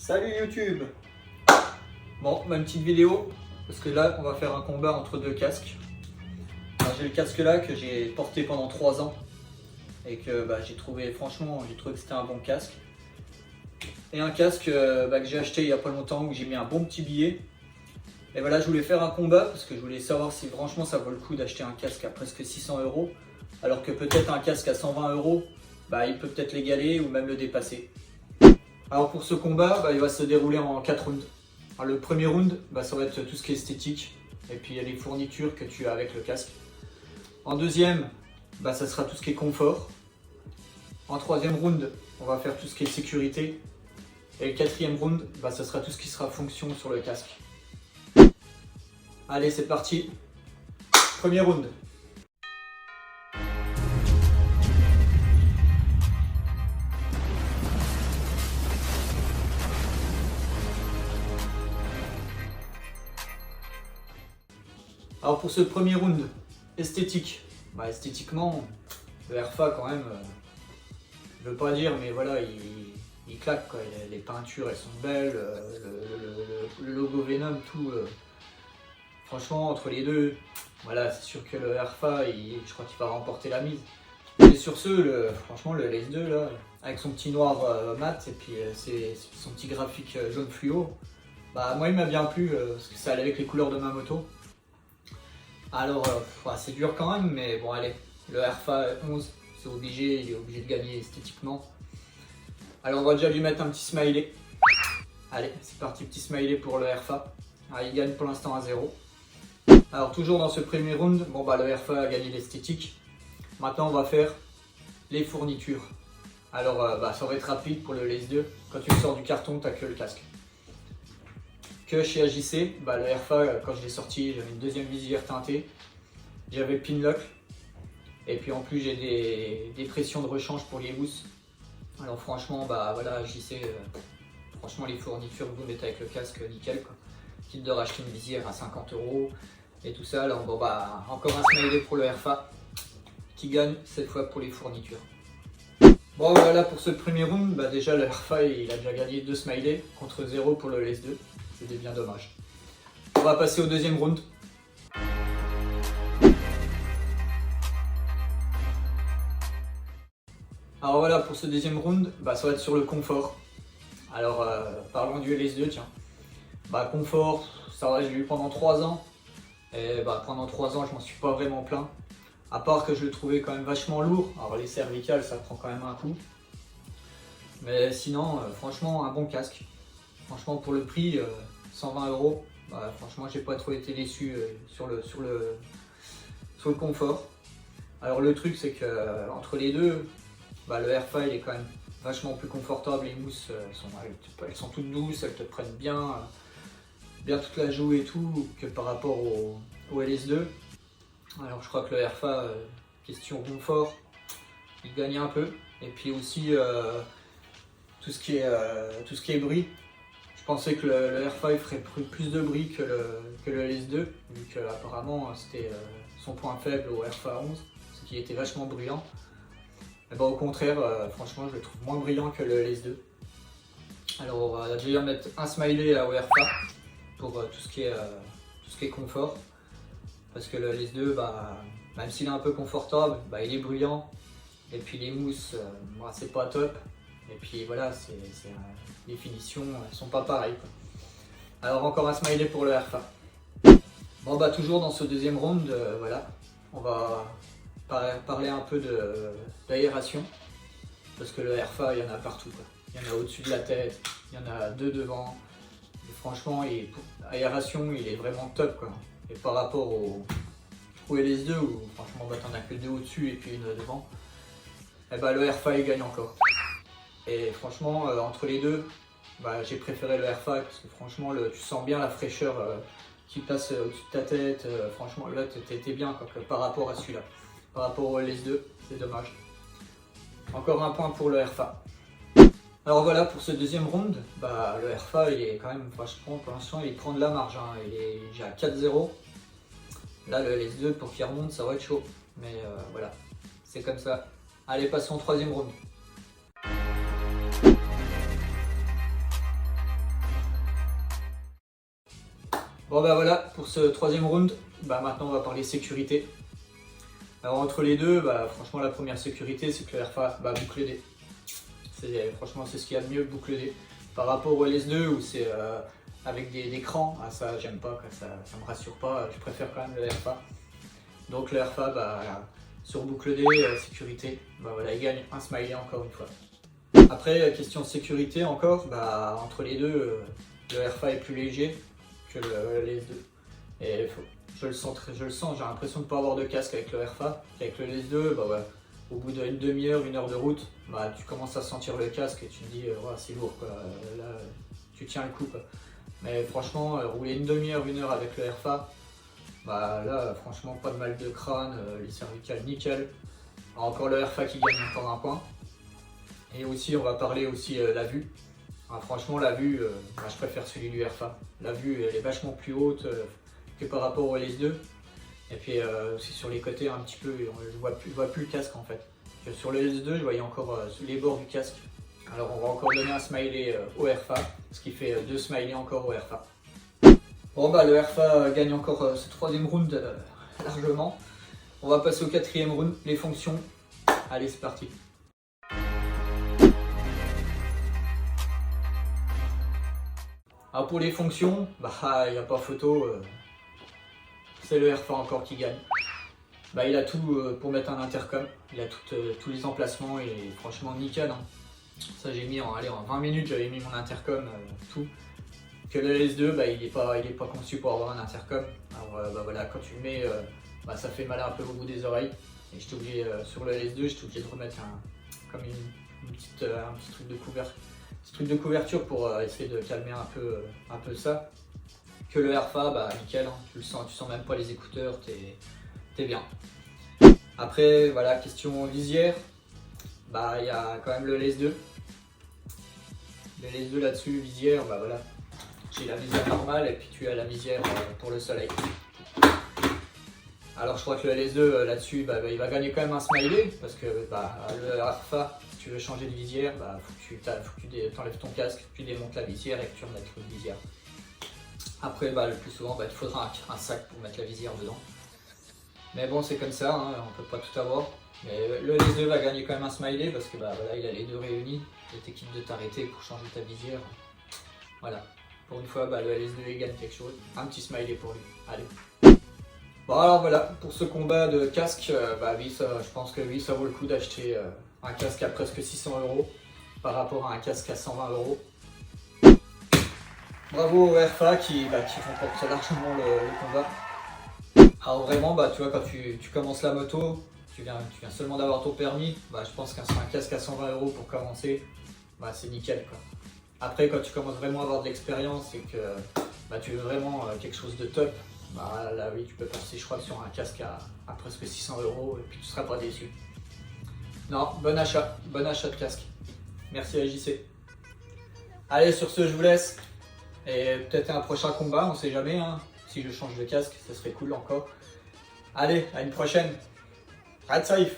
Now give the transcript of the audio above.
Salut YouTube. Bon, ma petite vidéo, parce que là on va faire un combat entre deux casques. J'ai le casque là que j'ai porté pendant 3 ans et que j'ai trouvé, franchement, j'ai trouvé que c'était un bon casque. Et un casque que j'ai acheté il n'y a pas longtemps, où j'ai mis un bon petit billet. Et voilà, je voulais faire un combat parce que je voulais savoir si franchement ça vaut le coup d'acheter un casque à presque 600 €, alors que peut-être un casque à 120 €, il peut peut-être l'égaler ou même le dépasser. Alors pour ce combat, il va se dérouler en 4 rounds. Alors le premier round, ça va être tout ce qui est esthétique et puis les fournitures que tu as avec le casque. En deuxième, ça sera tout ce qui est confort. En troisième round, on va faire tout ce qui est sécurité. Et le quatrième round, ça sera tout ce qui sera fonction sur le casque. Allez, c'est parti. Premier round. Alors pour ce premier round, esthétique. Esthétiquement, le RFA quand même, je veux pas dire, mais voilà, il claque quoi. Les peintures elles sont belles, le logo Venom, tout. Franchement, entre les deux, voilà, c'est sûr que le RFA, je crois qu'il va remporter la mise. Et sur ce, franchement, le LS2 là, avec son petit noir mat et puis son petit graphique jaune fluo, moi il m'a bien plu parce que ça allait avec les couleurs de ma moto. Alors, c'est dur quand même, mais bon, allez, le RFA 11, c'est obligé, il est obligé de gagner esthétiquement. Alors, on va déjà lui mettre un petit smiley. Allez, c'est parti, petit smiley pour le RFA. Il gagne pour l'instant à 0. Alors, toujours dans ce premier round, le RFA a gagné l'esthétique. Maintenant, on va faire les fournitures. Alors, ça va être rapide pour le LS2. Quand tu le sors du carton, tu n'as que le casque. Que chez AJC, le RFA, quand je l'ai sorti, j'avais une deuxième visière teintée, j'avais le pinlock, et puis en plus j'ai des pressions de rechange pour les housses. Alors franchement, voilà, AJC, franchement les fournitures que vous mettez avec le casque, nickel quoi. Quitte de racheter une visière à 50 € et tout ça. Alors encore un smiley pour le RFA qui gagne cette fois pour les fournitures. Bon voilà pour ce premier round, déjà le RFA il a déjà gagné 2 smileys contre 0 pour le LS2. C'était bien dommage. On va passer au deuxième round. Alors voilà, pour ce deuxième round, ça va être sur le confort. Alors parlons du LS2, tiens. Confort, ça va, j'ai eu pendant 3 ans. Et pendant 3 ans, je m'en suis pas vraiment plaint. À part que je le trouvais quand même vachement lourd. Alors les cervicales, ça prend quand même un coup. Mais sinon, franchement, un bon casque. Franchement, pour le prix, 120 €, franchement, j'ai pas trop été déçu sur le confort. Alors le truc, c'est que entre les deux, le RFA il est quand même vachement plus confortable. Les mousses elles sont toutes douces, elles te prennent bien toute la joue et tout, que par rapport au LS2. Alors je crois que le RFA, question confort, il gagne un peu. Et puis aussi tout ce qui est bruit. Je pensais que le RFA il ferait plus de bruit que le LS2, vu qu'apparemment c'était son point faible au RFA 11, c'est qu'il était vachement bruyant. Et au contraire, franchement je le trouve moins brillant que le LS2. Alors on va déjà mettre un smiley au RFA pour tout ce qui est confort. Parce que le LS2, même s'il est un peu confortable, il est bruyant. Et puis les mousses, c'est pas top. Et puis voilà, les finitions elles sont pas pareilles quoi. Alors encore un smiley pour le RFA. Toujours dans ce deuxième round, voilà, on va parler un peu d'aération. Parce que le RFA, il y en a partout quoi. Il y en a au-dessus de la tête, il y en a 2 devant. Et franchement, aération, il est vraiment top quoi. Et par rapport au LS2 où franchement t'en as que 2 au-dessus et puis une devant, le RFA il gagne encore. Et franchement, entre les deux, j'ai préféré le RFA parce que franchement, tu sens bien la fraîcheur qui passe au-dessus de ta tête. Franchement, là, t'étais bien quoi, par rapport à celui-là. Par rapport au LS2, c'est dommage. Encore un point pour le RFA. Alors voilà, pour ce deuxième round, le RFA, il est quand même, franchement, pour l'instant, il prend de la marge. Il est déjà à 4-0. Là, le LS2, pour qu'il remonte, ça va être chaud. Mais voilà, c'est comme ça. Allez, passons au troisième round. Bon bah voilà, pour ce troisième round, bah maintenant on va parler sécurité. Alors entre les deux, bah franchement la première sécurité c'est que le RFA boucle D. Franchement c'est ce qu'il y a de mieux, boucle D. Par rapport au LS2 où c'est avec des crans, ça j'aime pas, ça me rassure pas, je préfère quand même le RFA. Donc le RFA sur boucle D, sécurité, voilà, il gagne un smiley encore une fois. Après question sécurité encore, entre les deux, le RFA est plus léger que le LS2. Et je le sens, j'ai l'impression de ne pas avoir de casque avec le RFA. Avec le LS2, au bout d'une demi-heure, une heure de route, tu commences à sentir le casque et tu te dis c'est lourd quoi. Là tu tiens le coup quoi. Mais franchement, rouler une demi-heure, une heure avec le RFA, là franchement pas de mal de crâne, les cervicales nickel. Alors, encore le RFA qui gagne encore un point. Et aussi on va parler aussi la vue. Franchement la vue, je préfère celui du RFA. La vue elle est vachement plus haute que par rapport au LS2. Et puis aussi sur les côtés un petit peu, je vois plus le casque en fait. Sur le LS2 je voyais encore les bords du casque. Alors on va encore donner un smiley au RFA, ce qui fait 2 smileys encore au RFA. Bon le RFA gagne encore ce troisième round largement. On va passer au quatrième round, les fonctions. Allez c'est parti. Alors pour les fonctions, il n'y a pas photo, c'est le RFA encore qui gagne. Il a tout pour mettre un intercom, il a tous les emplacements, il est franchement nickel. Ça j'ai mis en 20 minutes, j'avais mis mon intercom, tout. Que le LS2, il n'est pas conçu pour avoir un intercom. Alors voilà, quand tu le mets, ça fait mal un peu au bout des oreilles. Et j'étais obligé, sur le LS2, j'étais obligé de remettre un petit truc de couverture pour essayer de calmer un peu ça. Que le RFA, nickel, tu sens même pas les écouteurs, t'es bien. Après, voilà, question visière, il y a quand même le LS2. Le LS2 là-dessus, visière, voilà. J'ai la visière normale et puis tu as la visière pour le soleil. Alors je crois que le LS2 là-dessus, il va gagner quand même un smiley parce que le RFA, si tu veux changer de visière, faut que tu enlèves ton casque, tu démontes la visière et que tu remettes une visière. Après, le plus souvent, il faudra un sac pour mettre la visière dedans. Mais bon, c'est comme ça, on peut pas tout avoir. Mais le LS2 va gagner quand même un smiley parce que voilà, il a les deux réunis. Il est équipe de t'arrêter pour changer ta visière. Voilà. Pour une fois, le LS2 il gagne quelque chose. Un petit smiley pour lui. Allez. Bon alors voilà, pour ce combat de casque, je pense que oui, ça vaut le coup d'acheter un casque à presque 600 € par rapport à un casque à 120 €. Bravo au RFA qui remporte largement le combat. Alors vraiment, tu vois, quand tu commences la moto, tu viens seulement d'avoir ton permis, je pense qu'un casque à 120 € pour commencer, c'est nickel quoi. Après, quand tu commences vraiment à avoir de l'expérience et que tu veux vraiment quelque chose de top, là oui, tu peux passer, je crois, sur un casque à presque 600 € et puis tu ne seras pas déçu. Non, bon achat de casque. Merci à JC. Allez, sur ce, je vous laisse. Et peut-être un prochain combat, on sait jamais. Si je change de casque, ça serait cool encore. Allez, à une prochaine. Ride safe.